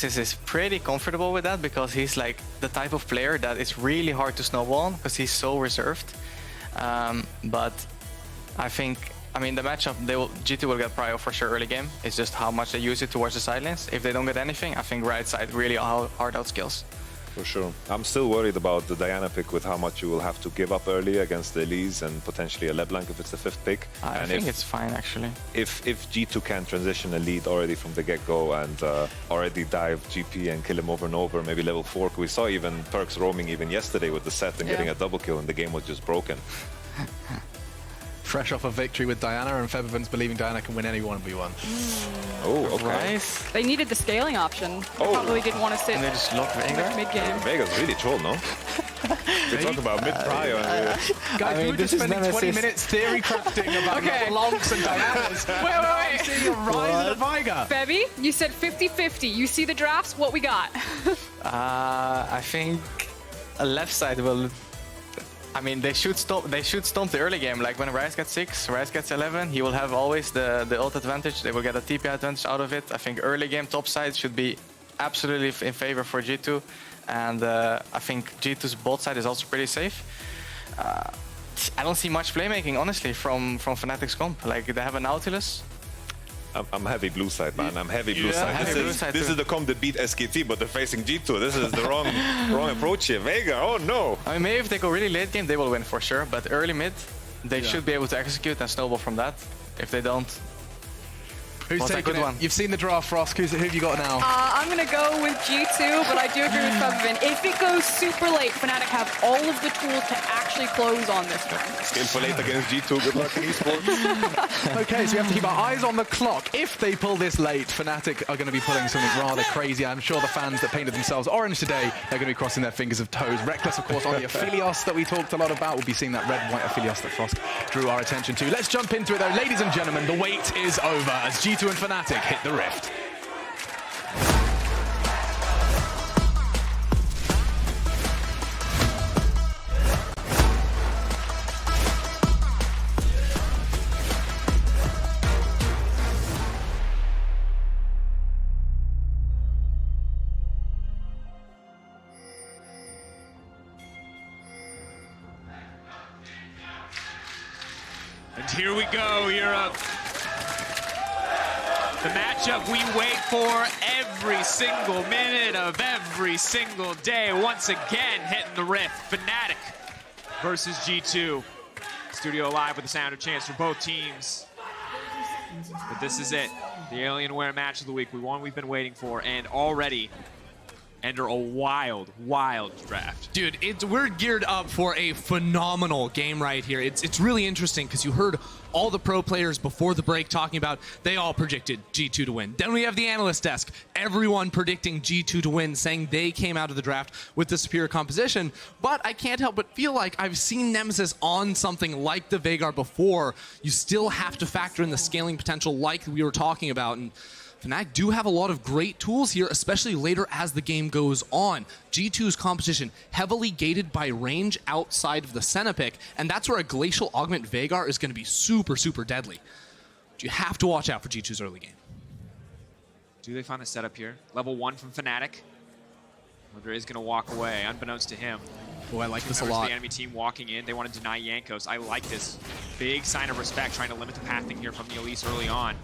is pretty comfortable with that because he's like the type of player that is really hard to snowball on because he's so reserved. But I think, I mean, the matchup, G2 will get prio for sure early game. It's just how much they use it towards the side lanes. If they don't get anything, I think right side really hard outskills. For sure. I'm still worried about the Diana pick with how much you will have to give up early against the Elise and potentially a LeBlanc if it's the 5th pick. I think it's fine, actually. If G2 can transition a lead already from the get-go and already dive GP and kill him over and over, maybe level 4. We saw even PerkZ roaming even yesterday with the set and getting a double kill and the game was just broken. Fresh off a victory with Diana, and Featherman's believing Diana can win any 1v1. Oh, okay. Ryze. They needed the scaling option. They probably didn't want to sit And they just lock Veigar. mid-game. Veigar's really troll, no? We talk about mid-prio. Guys, we were just spending 20 minutes theory crafting about LeBlancs and Dianas. Wait. Seeing a Ryze and a Veigar. Febby, you said 50-50. You see the drafts, what we got? I think a left side will. I mean, they should stomp the early game. Like when Ryze gets 6, Ryze gets 11, he will have always the ult advantage. They will get a TP advantage out of it. I think early game top side should be absolutely in favor for G2. And I think G2's bot side is also pretty safe. I don't see much playmaking, honestly, from Fnatic's comp. Like, they have a Nautilus. I'm heavy blue side, man. I'm heavy blue side. This is the comp that beat SKT, but they're facing G2. This is the wrong approach here. Veigar, oh no! I mean, maybe if they go really late game, they will win for sure. But early mid, they should be able to execute and snowball from that. If they don't, Who's taking it? You've seen the draft, Frosk. Who have you got now? I'm going to go with G2, but I do agree with Featherman. If it goes super late, Fnatic have all of the tools to actually close on this one. Scale for late against G2. Good luck in esports. Okay, so we have to keep our eyes on the clock. If they pull this late, Fnatic are going to be pulling something rather crazy. I'm sure the fans that painted themselves orange today, they're going to be crossing their fingers of toes. Rekkles, of course, on the Aphelios that we talked a lot about. We'll be seeing that red-white Aphelios that Frosk drew our attention to. Let's jump into it, though. Ladies and gentlemen, the wait is over as G2 and Fnatic hit the rift. And here we go, Europe. The matchup we wait for every single minute of every single day. Once again, hitting the rift. Fnatic versus G2. Studio live with the sound of chance for both teams. But this is it. The Alienware match of the week. One we've been waiting for, and already enter a wild draft. Dude, we're geared up for a phenomenal game right here. It's really interesting because you heard all the pro players before the break talking about they all predicted G2 to win. Then we have the analyst desk, everyone predicting G2 to win, saying they came out of the draft with the superior composition. But I can't help but feel like I've seen Nemesis on something like the Veigar before. You still have to factor in the scaling potential like we were talking about. And Fnatic do have a lot of great tools here, especially later as the game goes on. G2's competition heavily gated by range outside of the Senna pick, and that's where a Glacial Augment Veigar is going to be super deadly. But you have to watch out for G2's early game. Do they find the setup here? Level 1 from Fnatic. Wunder is going to walk away, unbeknownst to him. Oh, I like this a lot. The enemy team walking in. They want to deny Jankos. I like this. Big sign of respect, trying to limit the pathing here from the Elise early on.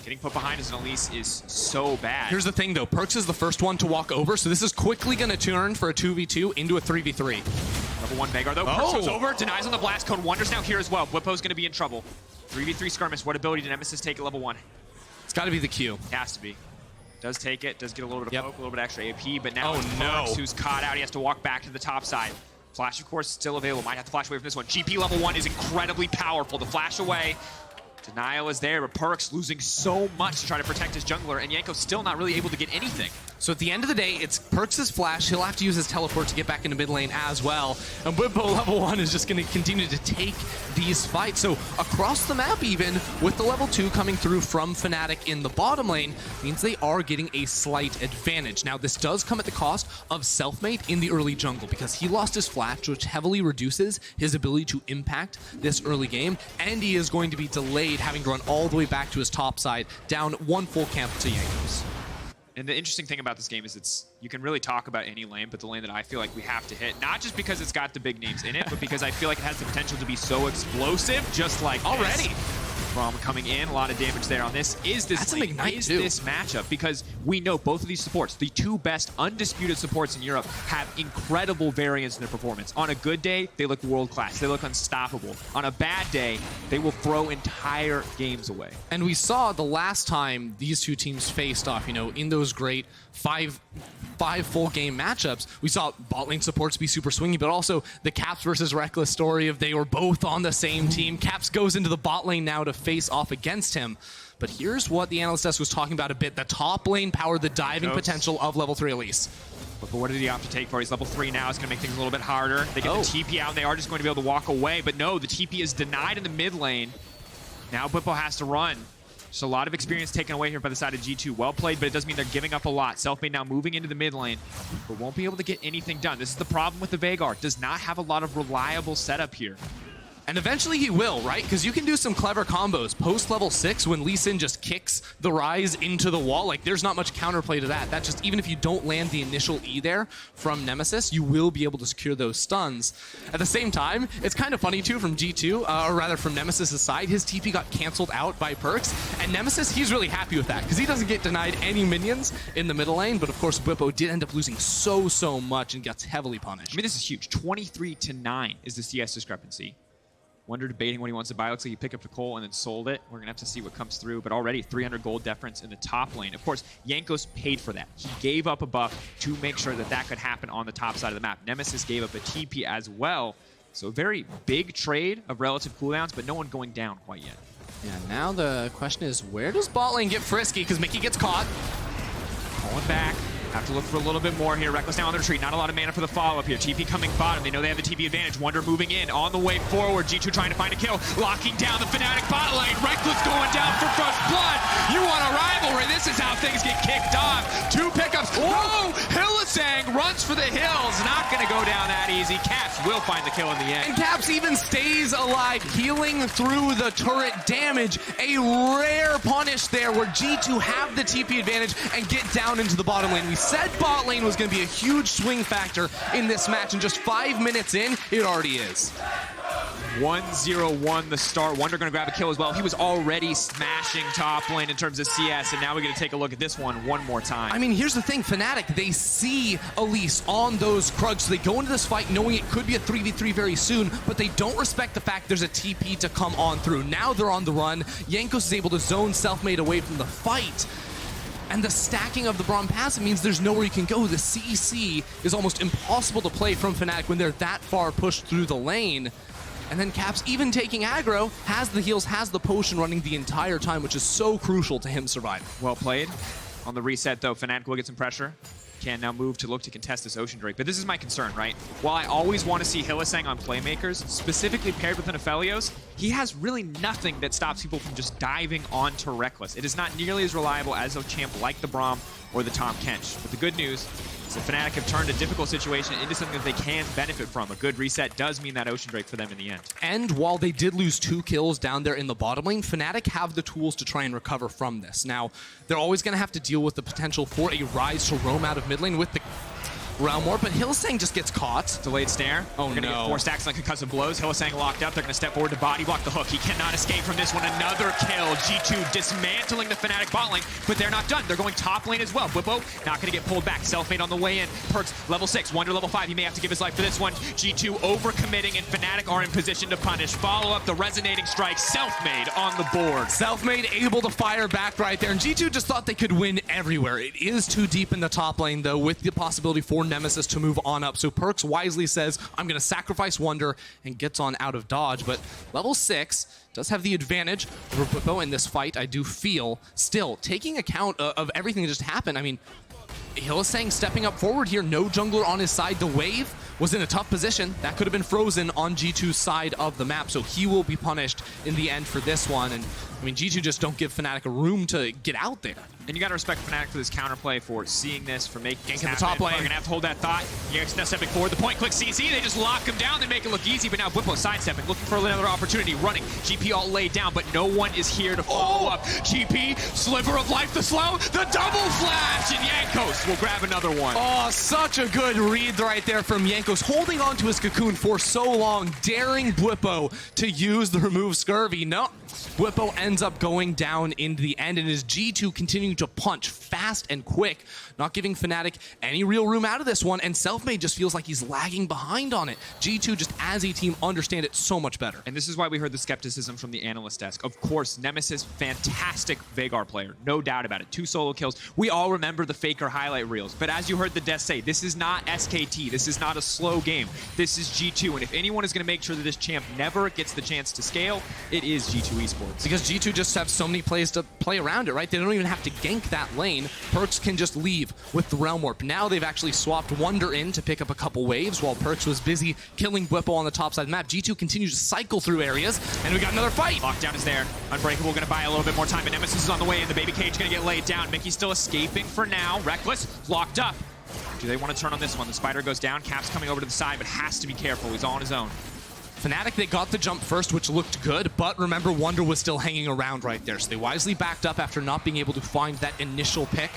Getting put behind as an Elise is so bad. Here's the thing, though. PerkZ is the first one to walk over, so this is quickly going to turn for a 2v2 into a 3v3. Level 1 Veigar, though. PerkZ goes over, denies on the blast cone. Wunder's now here as well. Bwipo's going to be in trouble. 3v3 skirmish. What ability did Nemesis take at level 1? It's got to be the Q. It has to be. Does take it. Does get a little bit of poke, a little bit extra AP, but now it's PerkZ who's caught out. He has to walk back to the top side. Flash, of course, still available. Might have to flash away from this one. GP level 1 is incredibly powerful. The flash away. Denial is there, but PerkZ losing so much to try to protect his jungler, and Jankos still not really able to get anything. So at the end of the day, it's PerkZ's flash. He'll have to use his teleport to get back into mid lane as well. And Bwipo level 1 is just going to continue to take these fights. So across the map even, with the level 2 coming through from Fnatic in the bottom lane, means they are getting a slight advantage. Now this does come at the cost of Selfmade in the early jungle, because he lost his flash, which heavily reduces his ability to impact this early game. And he is going to be delayed, having to run all the way back to his top side, down one full camp to Jankos. And the interesting thing about this game is you can really talk about any lane, but the lane that I feel like we have to hit, not just because it's got the big names in it, but because I feel like it has the potential to be so explosive, just like already. Braum coming in, a lot of damage there on this. Is this lane, is this matchup? Because we know both of these supports, the two best undisputed supports in Europe, have incredible variance in their performance. On a good day, they look world-class. They look unstoppable. On a bad day, they will throw entire games away. And we saw the last time these two teams faced off, you know, in those great five full game matchups, we saw bot lane supports be super swingy, but also the Caps versus Rekkles story of they were both on the same team. Caps goes into the bot lane now to face off against him. But here's what the analyst desk was talking about a bit. The top lane power, the diving potential of level 3 Elise. But what did he opt to take for? He's level 3 now. It's going to make things a little bit harder. They get the TP out, and they are just going to be able to walk away. But no, the TP is denied in the mid lane. Now Bwipo has to run. Just a lot of experience taken away here by the side of G2. Well played, but it does mean they're giving up a lot. Selfmade now moving into the mid lane, but won't be able to get anything done. This is the problem with the Veigar. Does not have a lot of reliable setup here. And eventually he will, right? Because you can do some clever combos. Post level 6, when Lee Sin just kicks the Ryze into the wall, like there's not much counterplay to that. That just, even if you don't land the initial E there from Nemesis, you will be able to secure those stuns. At the same time, it's kind of funny too from G2, or rather from Nemesis' side, his TP got canceled out by PerkZ, and Nemesis, he's really happy with that because he doesn't get denied any minions in the middle lane, but of course Bwipo did end up losing so much and gets heavily punished. I mean, this is huge. 23-9 is the CS discrepancy. Wunder debating what he wants to buy. Looks like he picked up the coal and then sold it. We're going to have to see what comes through. But already 300 gold difference in the top lane. Of course, Jankos paid for that. He gave up a buff to make sure that that could happen on the top side of the map. Nemesis gave up a TP as well. So a very big trade of relative cooldowns, but no one going down quite yet. Yeah, now the question is, where does bot lane get frisky? Because Mickey gets caught. Pulling back. Have to look for a little bit more here. Rekkles now on the retreat. Not a lot of mana for the follow-up here. TP coming bottom. They know they have the TP advantage. Wunder moving in. On the way forward. G2 trying to find a kill. Locking down the Fnatic bot lane. Rekkles going down for first blood. You want a rivalry. This is how things get kicked off. 2 pickups. Whoa! Hylissang runs for the hills. Not going to go down that easy. Caps will find the kill in the end. And Caps even stays alive, healing through the turret damage. A rare punish there where G2 have the TP advantage and get down into the bottom lane. We said bot lane was going to be a huge swing factor in this match, and just 5 minutes in, it already is. 1-0-1 the start. Wunder going to grab a kill as well. He was already smashing top lane in terms of CS, and now we're going to take a look at this one more time. I mean, here's the thing. Fnatic, they see Elise on those Krugs, so they go into this fight knowing it could be a 3v3 very soon, but they don't respect the fact there's a TP to come on through. Now they're on the run. Jankos is able to zone Selfmade away from the fight. And the stacking of the Braum passive means there's nowhere you can go. The CEC is almost impossible to play from Fnatic when they're that far pushed through the lane. And then Caps, even taking aggro, has the heals, has the potion running the entire time, which is so crucial to him surviving. Well played. On the reset, though, Fnatic will get some pressure. Can now move to look to contest this Ocean Drake. But this is my concern, right? While I always want to see Hylissang on playmakers, specifically paired with an Aphelios, he has really nothing that stops people from just diving onto Rekkles. It is not nearly as reliable as a champ like the Braum or the Tahm Kench. But the good news is that Fnatic have turned a difficult situation into something that they can benefit from. A good reset does mean that Ocean Drake for them in the end. And while they did lose 2 kills down there in the bottom lane, Fnatic have the tools to try and recover from this. Now, they're always going to have to deal with the potential for a Ryze to roam out of mid lane with the Realm Warp, but Hylissang just gets caught. Delayed snare. Oh, They're going to get 4 stacks on concussive blows. Hylissang locked up. They're going to step forward to body block the hook. He cannot escape from this one. Another kill. G2 dismantling the Fnatic bot lane, but they're not done. They're going top lane as well. Bwipo not going to get pulled back. Selfmade on the way in. PerkZ level 6. Wunder level 5. He may have to give his life for this one. G2 overcommitting, and Fnatic are in position to punish. Follow up the resonating strike. Selfmade on the board. Selfmade able to fire back right there, and G2 just thought they could win everywhere. It is too deep in the top lane, though, with the possibility for Nemesis to move on up. So PerkZ wisely says, I'm going to sacrifice Wunder, and gets on out of dodge. But level 6 does have the advantage over Bwipo in this fight, I do feel. Still, taking account of everything that just happened, I mean, Hylissang stepping up forward here, no jungler on his side. The wave was in a tough position. That could have been frozen on G2's side of the map, so he will be punished in the end for this one. And I mean, G2 just don't give Fnatic a room to get out there. And you got to respect Fnatic for this counterplay, for seeing this, for making Gank this in the happen. top lane. They're going to have to hold that thought. Jankos now stepping forward. The point click CC. They just lock him down. They make it look easy. But now Bwipo sidestepping, looking for another opportunity. Running. GP all laid down, but no one is here to follow up. GP, sliver of life, the slow, the double flash, and Jankos will grab another one. Oh, such a good read right there from Jankos, holding on to his cocoon for so long, daring Bwipo to use the remove scurvy. No, Bwipo ends up going down into the end, and is G2 continuing to punch fast and quick, not giving Fnatic any real room out of this one, and Selfmade just feels like he's lagging behind on it. G2 just as a team understand it so much better. And this is why we heard the skepticism from the analyst desk. Of course, Nemesis, fantastic Veigar player, no doubt about it. 2 solo kills. We all remember the Faker highlight reels, but as you heard the desk say, this is not SKT. This is not a slow game. This is G2, and if anyone is going to make sure that this champ never gets the chance to scale, it is G2 Esports. Because G2 just have so many plays to play around it, right? They don't even have to gank that lane. PerkZ can just leave with the Realm Warp. Now they've actually swapped Wunder in to pick up a couple waves while PerkZ was busy killing Bwipo on the top side of the map. G2 continues to cycle through areas, and we got another fight. Lockdown is there. Unbreakable going to buy a little bit more time, but Nemesis is on the way, and the baby cage going to get laid down. Mykix still escaping for now. Rekkles locked up. Do they want to turn on this one? The spider goes down. Cap's coming over to the side, but has to be careful. He's all on his own. Fnatic, they got the jump first, which looked good, but remember, Wunder was still hanging around right there, so they wisely backed up after not being able to find that initial pick.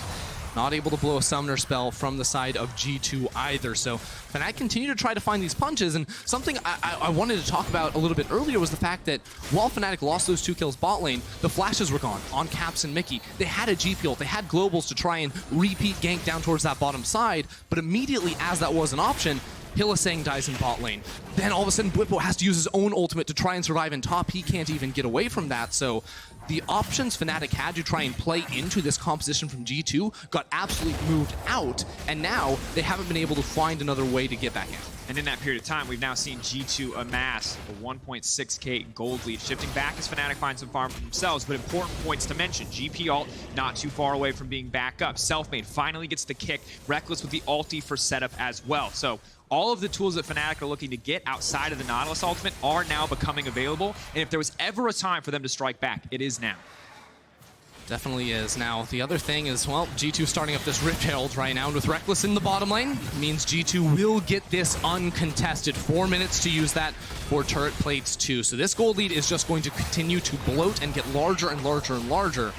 Not able to blow a summoner spell from the side of G2 either, so Fnatic continue to try to find these punches, and something I wanted to talk about a little bit earlier was the fact that while Fnatic lost those 2 kills bot lane, the flashes were gone on Caps and Mickey. They had a GP ult, they had globals to try and repeat gank down towards that bottom side, but immediately as that was an option, Hylissang dies in bot lane. Then all of a sudden Bwipo has to use his own ultimate to try and survive in top. He can't even get away from that, so the options Fnatic had to try and play into this composition from G2 got absolutely moved out, and now they haven't been able to find another way to get back in. And in that period of time, we've now seen G2 amass a 1.6k gold lead, shifting back as Fnatic finds some farm for themselves, but important points to mention. GP ult not too far away from being back up. Selfmade finally gets the kick. Rekkles with the ulti for setup as well. So all of the tools that Fnatic are looking to get outside of the Nautilus ultimate are now becoming available, and if there was ever a time for them to strike back, it is now. Definitely is. Now, the other thing is, well, G2 starting up this Rift Herald right now, and with Rekkles in the bottom lane, means G2 will get this uncontested. 4 minutes to use that for turret plates too. So this gold lead is just going to continue to bloat and get larger and larger and larger.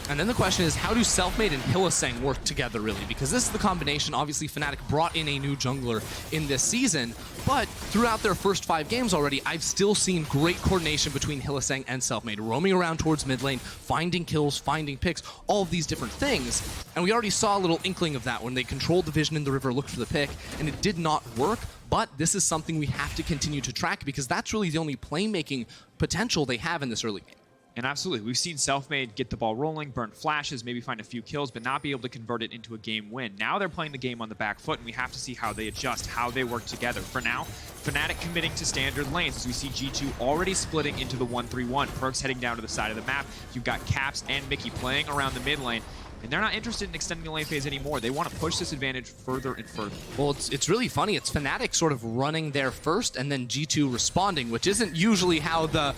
And then the question is, how do Selfmade and Hylissang work together, really? Because this is the combination. Obviously, Fnatic brought in a new jungler in this season, but throughout their first 5 games already, I've still seen great coordination between Hylissang and Selfmade, roaming around towards mid lane, finding kills, finding picks, all of these different things. And we already saw a little inkling of that when they controlled the vision in the river, looked for the pick, and it did not work. But this is something we have to continue to track, because that's really the only playmaking potential they have in this early game. And absolutely, we've seen Selfmade get the ball rolling, burn flashes, maybe find a few kills, but not be able to convert it into a game win. Now they're playing the game on the back foot, and we have to see how they adjust, how they work together. For now, Fnatic committing to standard lanes, as we see G2 already splitting into the 1-3-1. PerkZ heading down to the side of the map. You've got Caps and Mickey playing around the mid lane. And they're not interested in extending the lane phase anymore. They want to push this advantage further and further. Well, it's really funny. It's Fnatic sort of running there first and then G2 responding, which isn't usually how the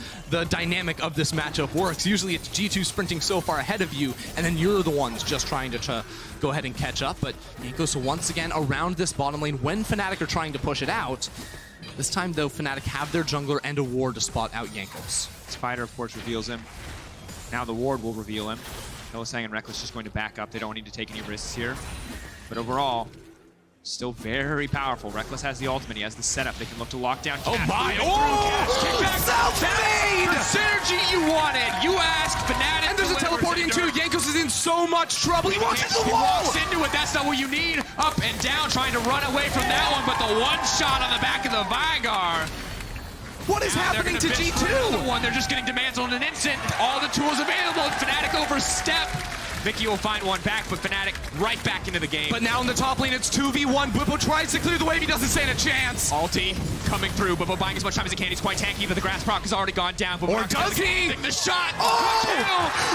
dynamic of this matchup works. Usually it's G2 sprinting so far ahead of you, and then you're the ones just trying to go ahead and catch up. But Jankos once again around this bottom lane when Fnatic are trying to push it out. This time, though, Fnatic have their jungler and a ward to spot out Jankos. Spider, of course, reveals him. Now the ward will reveal him. Hylissang and Rekkles just going to back up. They don't need to take any risks here. But overall, still very powerful. Rekkles has the ultimate. He has the setup. They can look to lock down. Oh Cash. my! Oh! Selfmade! The synergy you wanted. You asked. Fnatic. And there's a teleporting too. Jankos is in so much trouble. He walks into the He wall! walks into it. That's not what you need. Up and down, trying to run away from that one. But the one shot on the back of the Veigar. What is happening to G2? They're just getting demands on an instant. All the tools available. Fnatic overstep. Mickey will find one back, but Fnatic right back into the game. But now in the top lane, it's 2v1. Bwipo tries to clear the wave. He doesn't stand a chance. Ulti coming through. Bwipo buying as much time as he can. He's quite tanky, but the grass proc has already gone down. Or does he? The shot. Oh!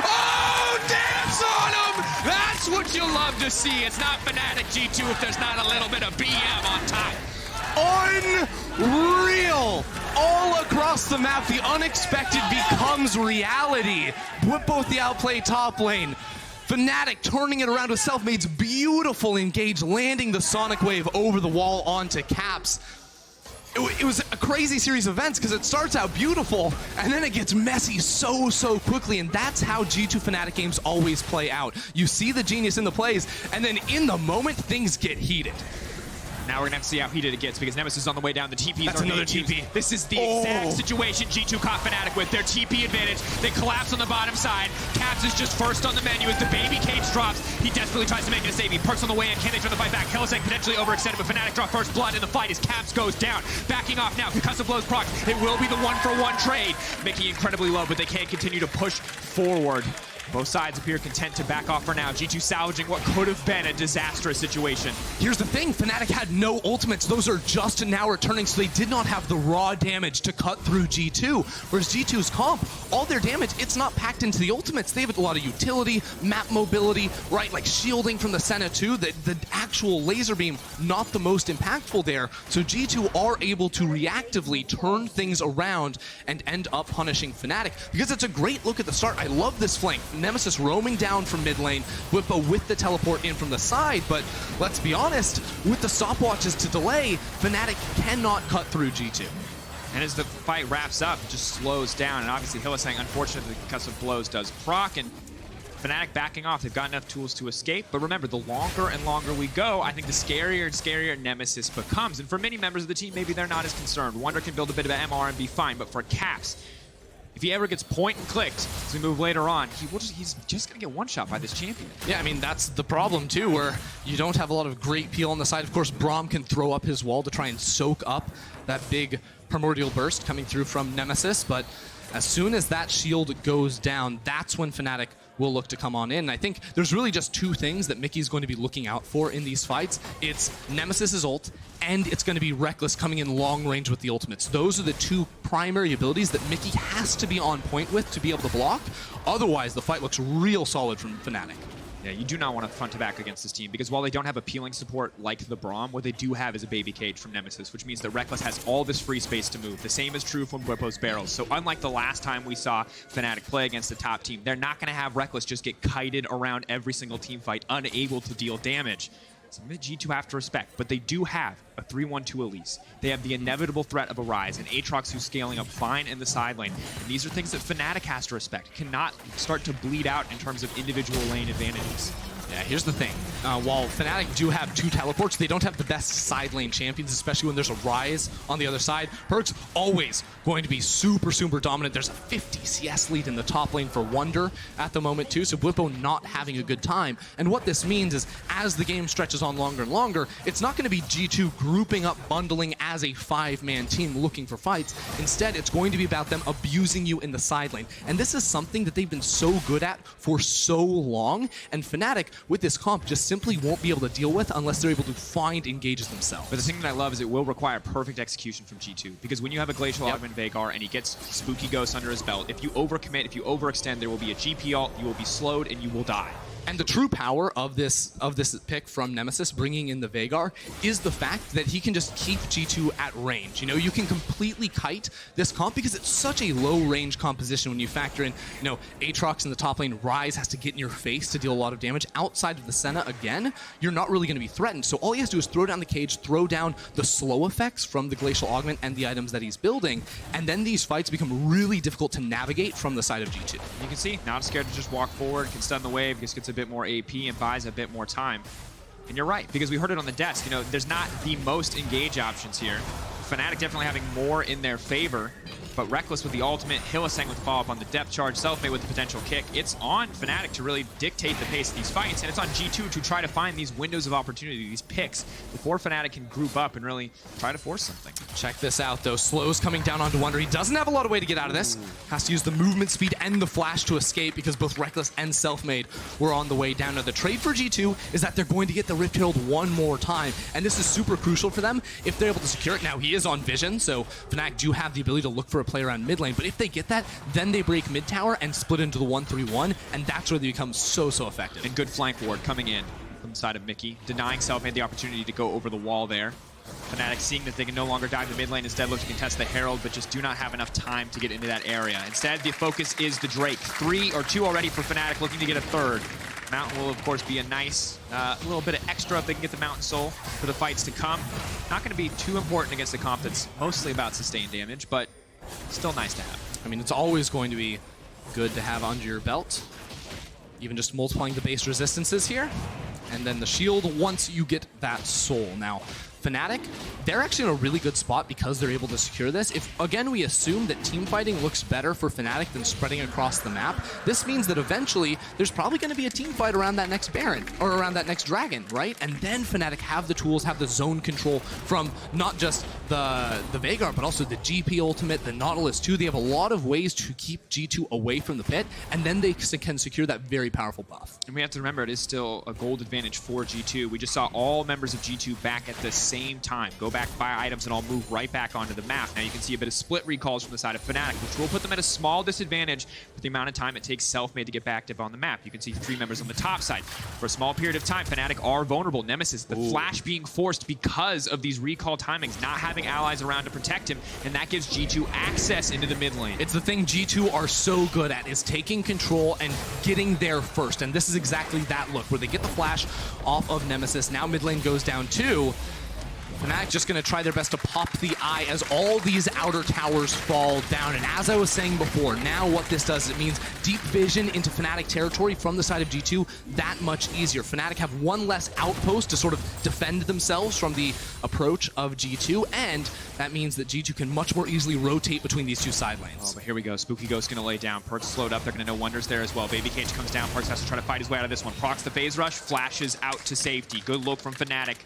Oh, dance on him. That's what you love to see. It's not Fnatic G2 if there's not a little bit of BM on top. Unreal! All across the map, the unexpected becomes reality. Bwipo with the outplay top lane. Fnatic turning it around with Selfmade's beautiful engage, landing the Sonic Wave over the wall onto Caps. It was a crazy series of events because it starts out beautiful and then it gets messy so quickly, and that's how G2 Fnatic games always play out. You see the genius in the plays, and then in the moment, things get heated. Now we're gonna have to see how heated it gets because Nemesis is on the way down. The TPs That's are another being used. TP. This is the exact situation G2 caught Fnatic with. Their TP advantage. They collapse on the bottom side. Caps is just first on the menu as the baby cage drops. He desperately tries to make it a save. He perks on the way in. Can they turn the fight back? Hylissang potentially overextended, but Fnatic draw first blood in the fight as Caps goes down. Backing off now. Concussive blows proc. It will be the 1-for-1 trade. Making incredibly low, but they can't continue to push forward. Both sides appear content to back off for now. G2 salvaging what could have been a disastrous situation. Here's the thing, Fnatic had no ultimates. Those are just now returning, so they did not have the raw damage to cut through G2. Whereas G2's comp, all their damage, it's not packed into the ultimates. They have a lot of utility, map mobility, right? Like shielding from the Senna too. The actual laser beam, not the most impactful there. So G2 are able to reactively turn things around and end up punishing Fnatic because it's a great look at the start. I love this flank. Nemesis roaming down from mid lane, Bwipo with the teleport in from the side, but let's be honest, with the stopwatches to delay, Fnatic cannot cut through G2. And as the fight wraps up, it just slows down, and obviously Hylissang, unfortunately, because of blows, does proc, and Fnatic backing off. They've got enough tools to escape, but remember, the longer and longer we go, I think the scarier and scarier Nemesis becomes, and for many members of the team, maybe they're not as concerned. Wunder can build a bit of MR and be fine, but for Caps, if he ever gets point and clicked as we move later on, he's just going to get one-shot by this champion. Yeah, I mean, that's the problem, too, where you don't have a lot of great peel on the side. Of course, Braum can throw up his wall to try and soak up that big primordial burst coming through from Nemesis, but as soon as that shield goes down, that's when Fnatic will look to come on in. And I think there's really just two things that Mickey's going to be looking out for in these fights. It's Nemesis's ult, and it's going to be Rekkles coming in long range with the ultimates. Those are the two primary abilities that Mickey has to be on point with to be able to block. Otherwise, the fight looks real solid from Fnatic. Yeah, you do not want to front to back against this team because while they don't have appealing support like the Braum, what they do have is a baby cage from Nemesis, which means that Rekkles has all this free space to move. The same is true from Bwipo's barrels. So unlike the last time we saw Fnatic play against the top team, they're not going to have Rekkles just get kited around every single team fight, unable to deal damage. Something that G2 have to respect, but they do have a 3-1-2 Elise. They have the inevitable threat of a Ryze, and Aatrox who's scaling up fine in the side lane. And these are things that Fnatic has to respect. Cannot start to bleed out in terms of individual lane advantages. Yeah, here's the thing. While Fnatic do have two teleports, they don't have the best side lane champions, especially when there's a Ryze on the other side. PerkZ always going to be super dominant. There's a 50 CS lead in the top lane for Wunder at the moment too, so Bwipo not having a good time. And what this means is, as the game stretches on longer and longer, it's not going to be G2 grouping up, bundling as a 5-man team looking for fights. Instead, it's going to be about them abusing you in the side lane. And this is something that they've been so good at for so long, and Fnatic, with this comp, just simply won't be able to deal with unless they're able to find engages themselves. But the thing that I love is it will require perfect execution from G2, because when you have a Glacial Augment Veigar and he gets Spooky Ghost under his belt, if you overcommit, if you overextend, there will be a GP ult, you will be slowed, and you will die. And the true power of this pick from Nemesis, bringing in the Veigar, is the fact that he can just keep G2 at range. You know, you can completely kite this comp because it's such a low-range composition when you factor in, you know, Aatrox in the top lane, Ryze has to get in your face to deal a lot of damage. Outside of the Senna, again, you're not really going to be threatened. So all he has to do is throw down the cage, throw down the slow effects from the Glacial Augment and the items that he's building, and then these fights become really difficult to navigate from the side of G2. You can see, not scared to just walk forward, can stun the wave, just gets a bit more AP and buys a bit more time. And you're right, because we heard it on the desk, you know, there's not the most engage options here. Fnatic definitely having more in their favor, but Rekkles with the ultimate, Hylissang with the follow-up on the depth charge, Selfmade with the potential kick. It's on Fnatic to really dictate the pace of these fights, and it's on G2 to try to find these windows of opportunity, these picks, before Fnatic can group up and really try to force something. Check this out, though. Slows coming down onto Wunder. He doesn't have a lot of way to get out of this. Has to use the movement speed and the flash to escape because both Rekkles and Selfmade were on the way down. Now, the trade for G2 is that they're going to get the Rift Herald one more time, and this is super crucial for them if they're able to secure it. Now, he is on vision, so Fnatic do have the ability to look for a play around mid lane, but if they get that, then they break mid tower and split into the 1-3-1, and that's where they become so effective. And good flank ward coming in. from the side of Mickey, denying Selfmade the opportunity to go over the wall there. Fnatic seeing that they can no longer dive the mid lane, instead look to contest the Herald, but just do not have enough time to get into that area. Instead, the focus is the Drake. 2 already for Fnatic, looking to get a third. Mountain will, of course, be a nice little bit of extra if they can get the Mountain Soul for the fights to come. Not going to be too important against a comp that's mostly about sustained damage, but still nice to have. I mean, it's always going to be good to have under your belt. Even just multiplying the base resistances here. And then the shield once you get that soul. Now, Fnatic, they're actually in a really good spot because they're able to secure this. If, again, we assume that team fighting looks better for Fnatic than spreading across the map, this means that eventually there's probably going to be a team fight around that next Baron, or around that next Dragon, right? And then Fnatic have the tools, have the zone control from not just the Veigar, but also the GP ultimate, the Nautilus too. They have a lot of ways to keep G2 away from the pit, and then they can secure that very powerful buff. And we have to remember, it is still a gold advantage for G2. We just saw all members of G2 back at the same time. Go back, buy items, and I'll move right back onto the map. Now you can see a bit of split recalls from the side of Fnatic, which will put them at a small disadvantage with the amount of time it takes Selfmade to get back active on the map. You can see 3 members on the top side. For a small period of time, Fnatic are vulnerable. Nemesis, the flash being forced because of these recall timings, not having allies around to protect him, and that gives G2 access into the mid lane. It's the thing G2 are so good at, is taking control and getting there first. And this is exactly that look, where they get the flash off of Nemesis. Now mid lane goes down too. Fnatic just going to try their best to pop the eye as all these outer towers fall down. And as I was saying before, now what this does, it means deep vision into Fnatic territory from the side of G2 that much easier. Fnatic have one less outpost to sort of defend themselves from the approach of G2, and that means that G2 can much more easily rotate between these two side lanes. Oh, but here we go. Spooky Ghost going to lay down. PerkZ slowed up. They're going to know Wunder's there as well. Baby Cage comes down. PerkZ has to try to fight his way out of this one. Procs the phase rush, flashes out to safety. Good look from Fnatic.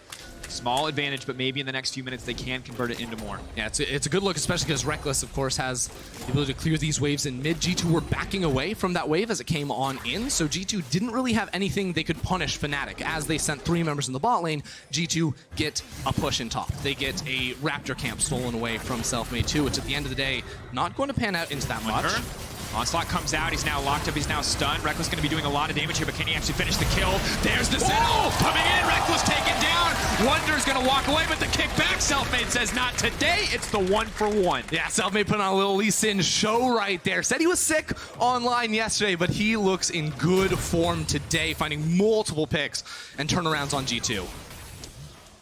Small advantage, but maybe in the next few minutes they can convert it into more. Yeah, it's a good look, especially because Rekkles, of course, has the ability to clear these waves in mid. G2 were backing away from that wave as it came on in, so G2 didn't really have anything they could punish Fnatic. As they sent 3 members in the bot lane, G2 get a push in top. They get a Raptor camp stolen away from Selfmade too, which at the end of the day, not going to pan out into that much. Onslaught comes out, he's now locked up, he's now stunned. Rekkles going to be doing a lot of damage here, but can he actually finish the kill? There's the Senna coming in, Rekkles taken down. Wunder's going to walk away, but the kickback, Selfmade says not today. It's the 1-for-1. Yeah, Selfmade put on a little Elise show right there. Said he was sick online yesterday, but he looks in good form today, finding multiple picks and turnarounds on G2.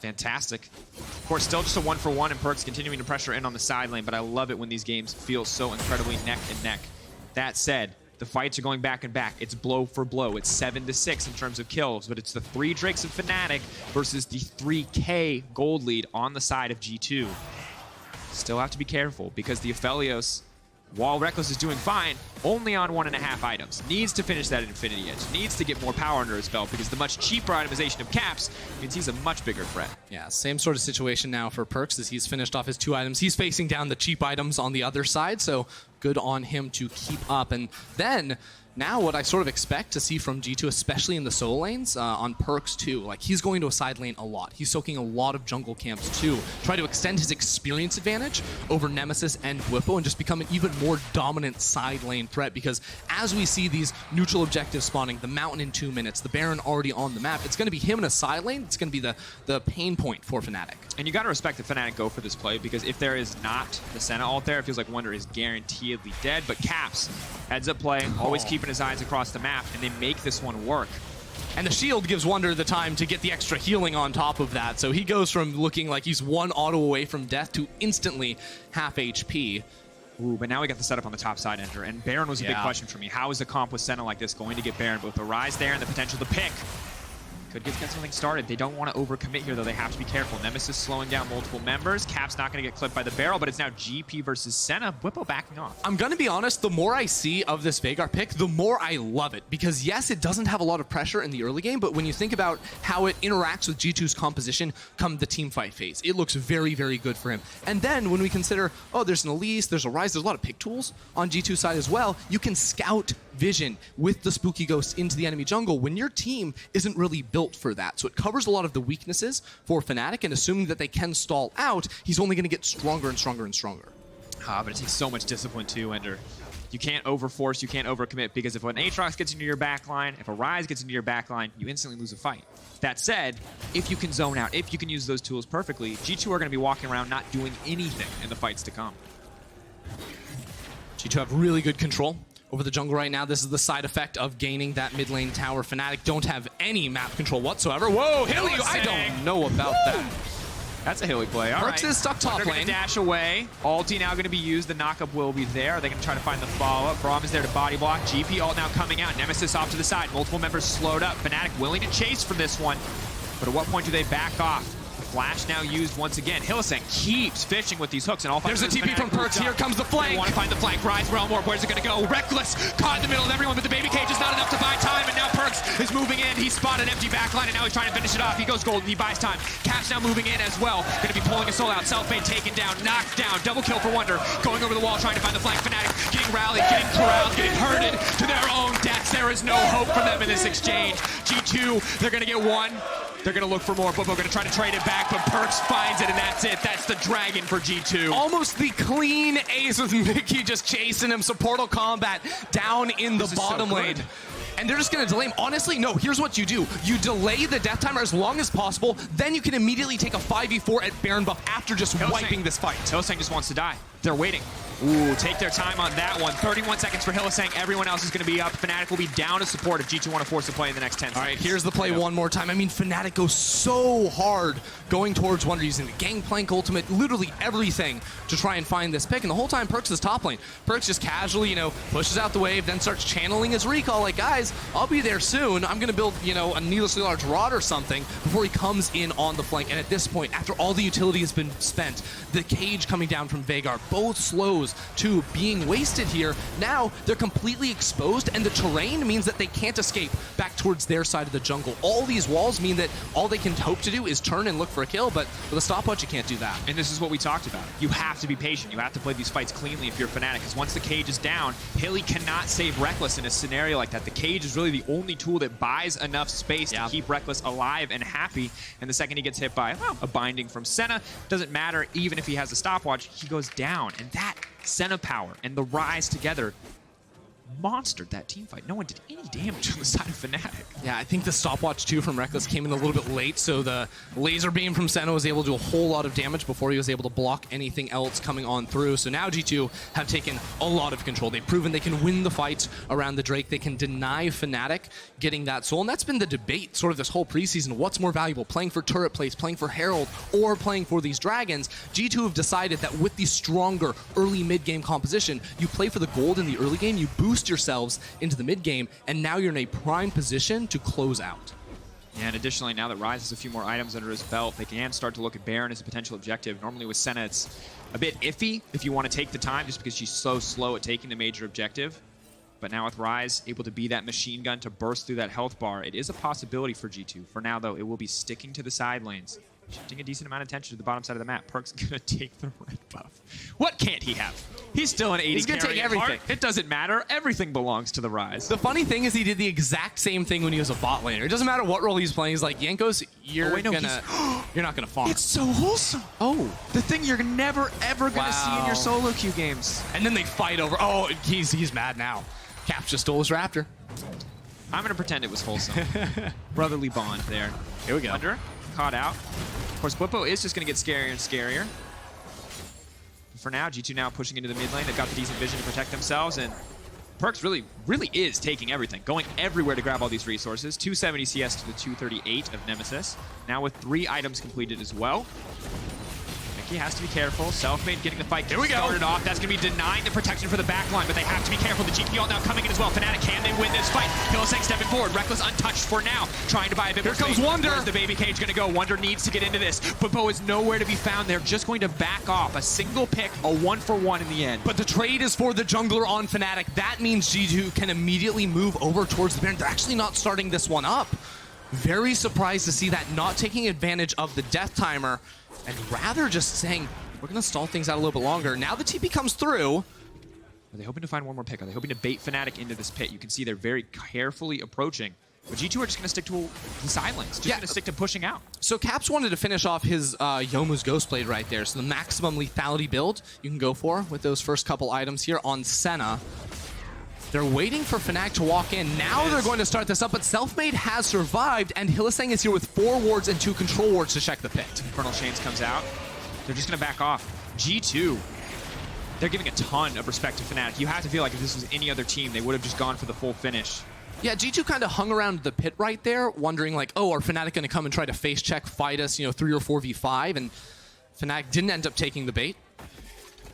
Fantastic. Of course, still just a 1-for-1, and PerkZ continuing to pressure in on the side lane, but I love it when these games feel so incredibly neck and neck. That said, the fights are going back and back. It's blow for blow. It's 7-6 in terms of kills, but it's the 3 Drakes of Fnatic versus the 3K gold lead on the side of G2. Still have to be careful because the Aphelios, while Rekkles is doing fine, only on 1.5 items. Needs to finish that Infinity Edge. Needs to get more power under his belt because the much cheaper itemization of caps means he's a much bigger threat. Yeah, same sort of situation now for PerkZ as he's finished off his 2 items. He's facing down the cheap items on the other side, so good on him to keep up. And then now what I sort of expect to see from G2, especially in the solo lanes, on PerkZ too, like he's going to a side lane a lot. He's soaking a lot of jungle camps too. Try to extend his experience advantage over Nemesis and Bwipo and just become an even more dominant side lane threat, because as we see these neutral objectives spawning, the mountain in 2 minutes, the Baron already on the map, it's going to be him in a side lane. It's going to be the pain point for Fnatic. And you got to respect that Fnatic go for this play, because if there is not the Senna ult there, it feels like Wunder is guaranteedly dead. But Caps heads up play, always keeping his eyes across the map, and they make this one work. And the shield gives Wunder the time to get the extra healing on top of that. So he goes from looking like he's 1 auto away from death to instantly half HP. Ooh, but now we got the setup on the top side, Ender. And Baron was a big question for me. How is a comp with Senna like this going to get Baron? Both the Ryze there and the potential to pick. Could get something started. They don't want to overcommit here, though. They have to be careful. Nemesis slowing down multiple members. Cap's not going to get clipped by the barrel, but it's now GP versus Senna. Bwipo backing off. I'm going to be honest, the more I see of this Veigar pick, the more I love it. Because yes, it doesn't have a lot of pressure in the early game, but when you think about how it interacts with G2's composition come the team fight phase, it looks very, very good for him. And then when we consider, oh, there's an Elise, there's a Ryze, there's a lot of pick tools on G2's side as well, you can scout vision with the Spooky Ghost into the enemy jungle when your team isn't really built for that. So it covers a lot of the weaknesses for Fnatic, and assuming that they can stall out, he's only going to get stronger and stronger and stronger. But it takes so much discipline too, Ender. You can't overforce, you can't overcommit, because if an Aatrox gets into your backline, if a Ryze gets into your backline, you instantly lose a fight. That said, if you can zone out, if you can use those tools perfectly, G2 are going to be walking around not doing anything in the fights to come. G2 have really good control over the jungle right now. This is the side effect of gaining that mid lane tower. Fnatic don't have any map control whatsoever. Whoa, Hylissang! I don't know about that. That's a hilly play. All right. PerkZ is stuck top lane. Dash away. Ulti now going to be used. The knockup will be there. Are they going to try to find the follow-up? Braum is there to body block. GP ult now coming out. Nemesis off to the side. Multiple members slowed up. Fnatic willing to chase for this one. But at what point do they back off? The flash now used once again. Hylissang keeps fishing with these hooks. And all there's a TP from PerkZ. Here comes the flank. They want to find the flank. Ryze, Realm Warp. Where's it going to go? Rekkles caught in the middle of everyone, but the baby cage is not enough to buy time. And now PerkZ is moving in. He spotted empty backline, and now he's trying to finish it off. He goes golden. He buys time. Cap's now moving in as well. Going to be pulling a soul out. Selfmade taken down, knocked down. Double kill for Wunder. Going over the wall, trying to find the flank. Fnatic getting rallied, getting corralled, getting herded to their own deaths. There is no hope for them in this exchange. G2, they're going to get one. They're going to look for more. Bwipo going to try to trade it back, but PerkZ finds it, and that's it. That's the dragon for G2. Almost the clean ace with Mykix just chasing him. Supportal combat down in the bottom lane. And they're just going to delay him. Honestly, no, here's what you do. You delay the death timer as long as possible, then you can immediately take a 5v4 at Baron buff after just wiping this fight. Hylissang just wants to die. They're waiting. Ooh, take their time on that one. 31 seconds for Hylissang. Everyone else is going to be up. Fnatic will be down to support if G2 want to force the play in the next 10 seconds. All right, here's the play one more time. I mean, Fnatic goes so hard going towards Wunder, using the Gangplank ultimate, literally everything to try and find this pick. And the whole time, PerkZ is top lane. PerkZ just casually, pushes out the wave, then starts channeling his recall like, guys, I'll be there soon. I'm going to build, a needlessly large rod or something before he comes in on the flank. And at this point, after all the utility has been spent, the cage coming down from Veigar, both slows to being wasted here. Now they're completely exposed, and the terrain means that they can't escape back towards their side of the jungle. All these walls mean that all they can hope to do is turn and look for a kill, but with a stopwatch, you can't do that. And this is what we talked about. You have to be patient. You have to play these fights cleanly if you're Fnatic, because once the cage is down, Hilly cannot save Rekkles in a scenario like that. The cage is really the only tool that buys enough space to keep Rekkles alive and happy, and the second he gets hit by, a binding from Senna, doesn't matter. Even if he has a stopwatch, he goes down, and that Senna power and the Ryze together monstered that team fight. No one did any damage on the side of Fnatic. Yeah, I think the stopwatch too from Rekkles came in a little bit late, so the laser beam from Senna was able to do a whole lot of damage before he was able to block anything else coming on through. So now G2 have taken a lot of control. They've proven they can win the fight around the Drake. They can deny Fnatic getting that soul, and that's been the debate sort of this whole preseason. What's more valuable, playing for turret plays, playing for Herald, or playing for these dragons? G2 have decided that with the stronger early mid-game composition, you play for the gold in the early game, you boost yourselves into the mid game, and now you're in a prime position to close out. Yeah, and additionally, now that Ryze has a few more items under his belt, they can start to look at Baron as a potential objective. Normally with Senna, it's a bit iffy if you want to take the time, just because she's so slow at taking the major objective. But now with Ryze able to be that machine gun to burst through that health bar, it is a possibility for G2. For now, though, it will be sticking to the side lanes, shifting a decent amount of attention to the bottom side of the map. PerkZ gonna take the red buff. What can't he have? He's still an 80 He's gonna take everything. It doesn't matter. Everything belongs to the Ryze. The funny thing is he did the exact same thing when he was a bot laner. It doesn't matter what role he's playing. He's like, Jankos, you're not gonna farm. It's so wholesome. Oh, the thing you're never ever gonna see in your solo queue games. And then they fight over. Oh, he's mad now. Cap just stole his Raptor. I'm gonna pretend it was wholesome. Brotherly bond there. Here we go. Wunder caught out. Of course, Bwipo is just going to get scarier and scarier. For now, G2 now pushing into the mid lane. They've got the decent vision to protect themselves, and PerkZ really is taking everything, going everywhere to grab all these resources. 270 CS to the 238 of Nemesis. Now with 3 items completed as well. He has to be careful. Selfmade getting the fight started off. That's going to be denying the protection for the backline, but they have to be careful. The GP ult now coming in as well. Fnatic, can they win this fight? Hylissang stepping forward. Rekkles untouched for now. Trying to buy a bit more space. Here comes Wunder. Where's the baby cage going to go? Wunder needs to get into this. Bwipo is nowhere to be found. They're just going to back off. A single pick, a 1-for-1 in the end. But the trade is for the jungler on Fnatic. That means G2 can immediately move over towards the Baron. They're actually not starting this one up. Very surprised to see that, not taking advantage of the death timer, and rather just saying, we're going to stall things out a little bit longer. Now the TP comes through. Are they hoping to find one more pick? Are they hoping to bait Fnatic into this pit? You can see they're very carefully approaching. But G2 are just going to stick to the side lanes, just going to stick to pushing out. So Caps wanted to finish off his Youmuu's Ghostblade right there. So the maximum lethality build you can go for with those first couple items here on Senna. They're waiting for Fnatic to walk in. Now they're going to start this up, but Selfmade has survived, and Hylissang is here with 4 wards and 2 control wards to check the pit. Infernal Chains comes out. They're just going to back off. G2, they're giving a ton of respect to Fnatic. You have to feel like if this was any other team, they would have just gone for the full finish. Yeah, G2 kind of hung around the pit right there, wondering like, oh, are Fnatic going to come and try to face check, fight us, 3 or 4v5? And Fnatic didn't end up taking the bait.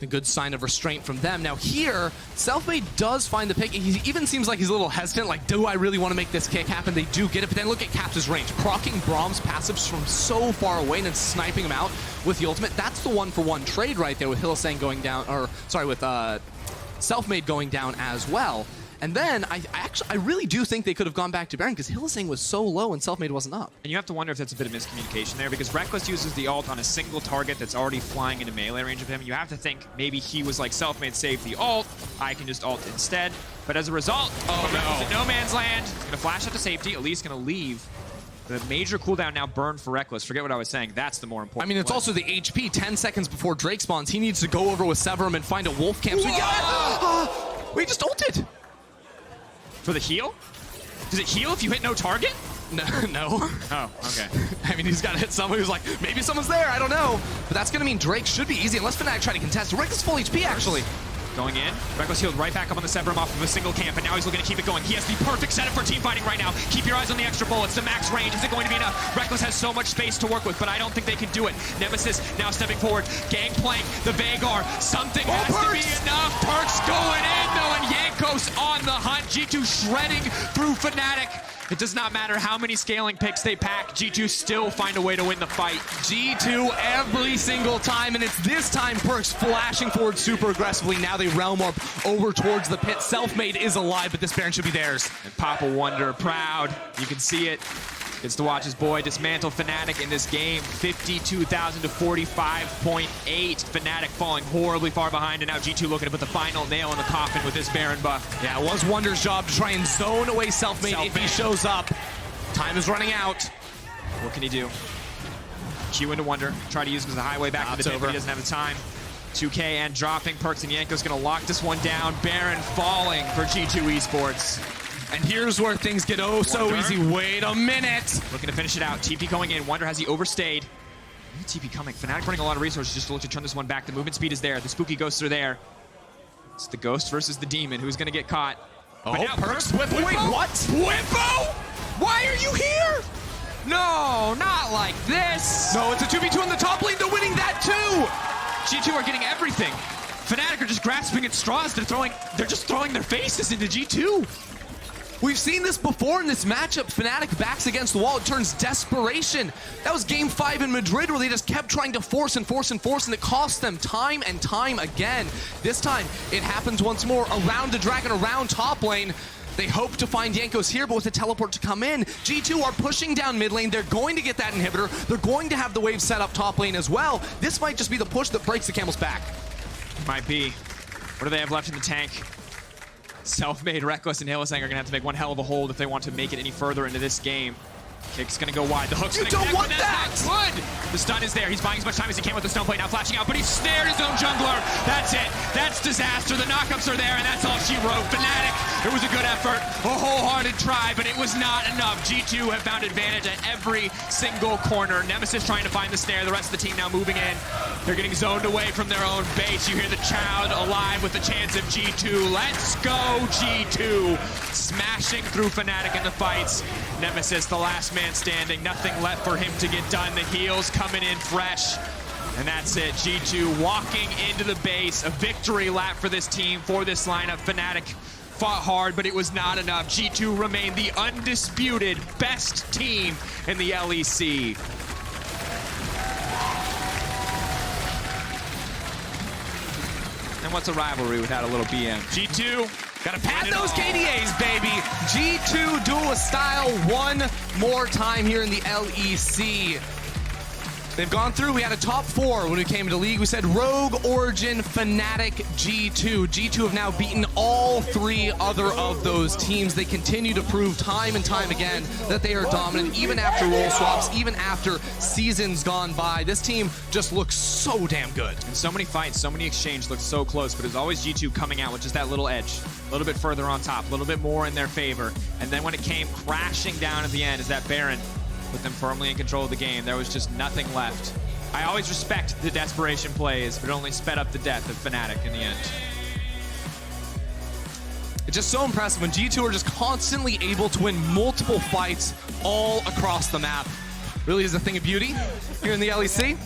A good sign of restraint from them. Now here, Selfmade does find the pick. He even seems like he's a little hesitant, like, do I really want to make this kick happen? They do get it, but then look at Caps' range. Proccing Braum's passives from so far away and then sniping him out with the ultimate. That's the 1-for-1 trade right there with Hylissang going down, or sorry, with Selfmade going down as well. And then I really do think they could have gone back to Baron because Hylissang was so low and Selfmade wasn't up. And you have to wonder if that's a bit of miscommunication there because Rekkles uses the ult on a single target that's already flying into melee range of him. You have to think maybe he was like, Selfmade saved the ult, I can just ult instead. But as a result, Rekkles in no man's land. He's gonna flash out to safety. Elise gonna leave. The major cooldown now burned for Rekkles. Forget what I was saying. That's the more important. I mean, it's also the HP. 10 seconds before Drake spawns, he needs to go over with Severum and find a wolf camp. So we just ulted. For the heal? Does it heal if you hit no target? No. Oh, okay. I mean, he's got to hit someone who's like, maybe someone's there, I don't know. But that's going to mean Drake should be easy unless Fnatic try to contest. Rekkles full HP, actually. Going in. Rekkles healed right back up on the Severum off of a single camp, and now he's looking to keep it going. He has the perfect setup for team fighting right now. Keep your eyes on the extra bullets. The max range. Is it going to be enough? Rekkles has so much space to work with, but I don't think they can do it. Nemesis now stepping forward. Gangplank, the Veigar. Something has to be enough. PerkZ going in, though, and Jankos on the hunt. G2 shredding through Fnatic. It does not matter how many scaling picks they pack, G2 still find a way to win the fight. G2 every single time, and it's this time PerkZ flashing forward super aggressively. Now they realm up over towards the pit. Selfmade is alive, but this Baron should be theirs. And Papa Wunder proud. You can see it. Gets to watch his boy dismantle Fnatic in this game. 52,000 to 45.8. Fnatic falling horribly far behind, and now G2 looking to put the final nail in the coffin with this Baron buff. Yeah, it was Wunder's job to try and zone away Selfmade if he shows up. Time is running out. What can he do? Q into Wunder. Try to use him as a highway back to the pit, but he doesn't have the time. 2K and dropping. PerkZ and Jankos gonna lock this one down. Baron falling for G2 Esports. And here's where things get so easy. Wait a minute. Looking to finish it out. TP going in. Wunder, has he overstayed? TP coming. Fnatic running a lot of resources just to look to turn this one back. The movement speed is there. The spooky ghosts are there. It's the ghost versus the demon. Who's going to get caught? Oh, PerkZ. Wait, what? Bwipo? Why are you here? No, not like this. No, it's a 2v2 on the top lane. They're winning that too. G2 are getting everything. Fnatic are just grasping at straws. They're just throwing their faces into G2. We've seen this before in this matchup. Fnatic backs against the wall. It turns desperation. That was game 5 in Madrid where they just kept trying to force, and it cost them time and time again. This time, it happens once more. Around the dragon, around top lane. They hope to find Jankos here, but with the teleport to come in, G2 are pushing down mid lane. They're going to get that inhibitor. They're going to have the wave set up top lane as well. This might just be the push that breaks the camel's back. Might be. What do they have left in the tank? Selfmade, Rekkles, and Hylissang are going to have to make one hell of a hold if they want to make it any further into this game. Kick's going to go wide. The hook's going to connect. You don't want that! Good! The stun is there. He's buying as much time as he can with the stone plate. Now flashing out, but he's snared his own jungler. That's it. That's disaster. The knockups are there, and that's all she wrote. Fnatic, it was a good effort, a wholehearted try, but it was not enough. G2 have found advantage at every single corner. Nemesis trying to find the snare. The rest of the team now moving in. They're getting zoned away from their own base. You hear the child alive with the chance of G2. Let's go, G2. Smashing through Fnatic in the fights. Nemesis, the last man standing. Nothing left for him to get done. The heals coming in fresh. And that's it. G2 walking into the base. A victory lap for this team, for this lineup. Fnatic fought hard, but it was not enough. G2 remained the undisputed best team in the LEC. And what's a rivalry without a little BM? G2, gotta Pat those KDAs, baby. G2 duelist style one more time here in the LEC. They've gone through. We had a top 4 when we came into League. We said Rogue, Origin, Fnatic, G2. G2 have now beaten all 3 other of those teams. They continue to prove time and time again that they are dominant, even after role swaps, even after seasons gone by. This team just looks so damn good. And so many fights, so many exchanges look so close, but it's always G2 coming out with just that little edge, a little bit further on top, a little bit more in their favor. And then when it came crashing down at the end, is that Baron put them firmly in control of the game. There was just nothing left. I always respect the desperation plays, but it only sped up the death of Fnatic in the end. It's just so impressive when G2 are just constantly able to win multiple fights all across the map. Really is a thing of beauty here in the LEC.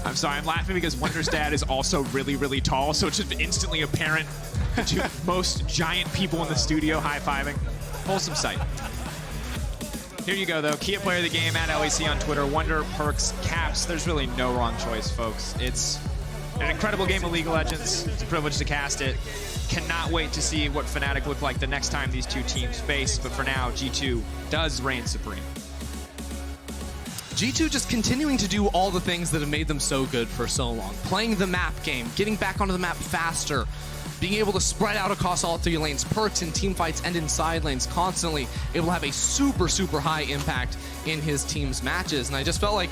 I'm sorry, I'm laughing because Wunder's dad is also really, really tall, so it's just instantly apparent. The 2 most giant people in the studio high-fiving. Wholesome sight. Here you go, though. Key player of the game at LEC on Twitter. Wunder, PerkZ, Caps. There's really no wrong choice, folks. It's an incredible game of League of Legends. It's a privilege to cast it. Cannot wait to see what Fnatic look like the next time these 2 teams face. But for now, G2 does reign supreme. G2 just continuing to do all the things that have made them so good for so long. Playing the map game, getting back onto the map faster, being able to spread out across all 3 lanes, PerkZ in team fights and in side lanes, constantly able to have a super, super high impact in his team's matches. And I just felt like,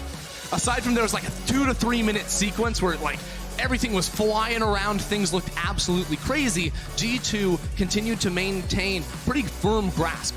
aside from there was like a 2 to 3 minute sequence where like everything was flying around, things looked absolutely crazy, G2 continued to maintain pretty firm grasp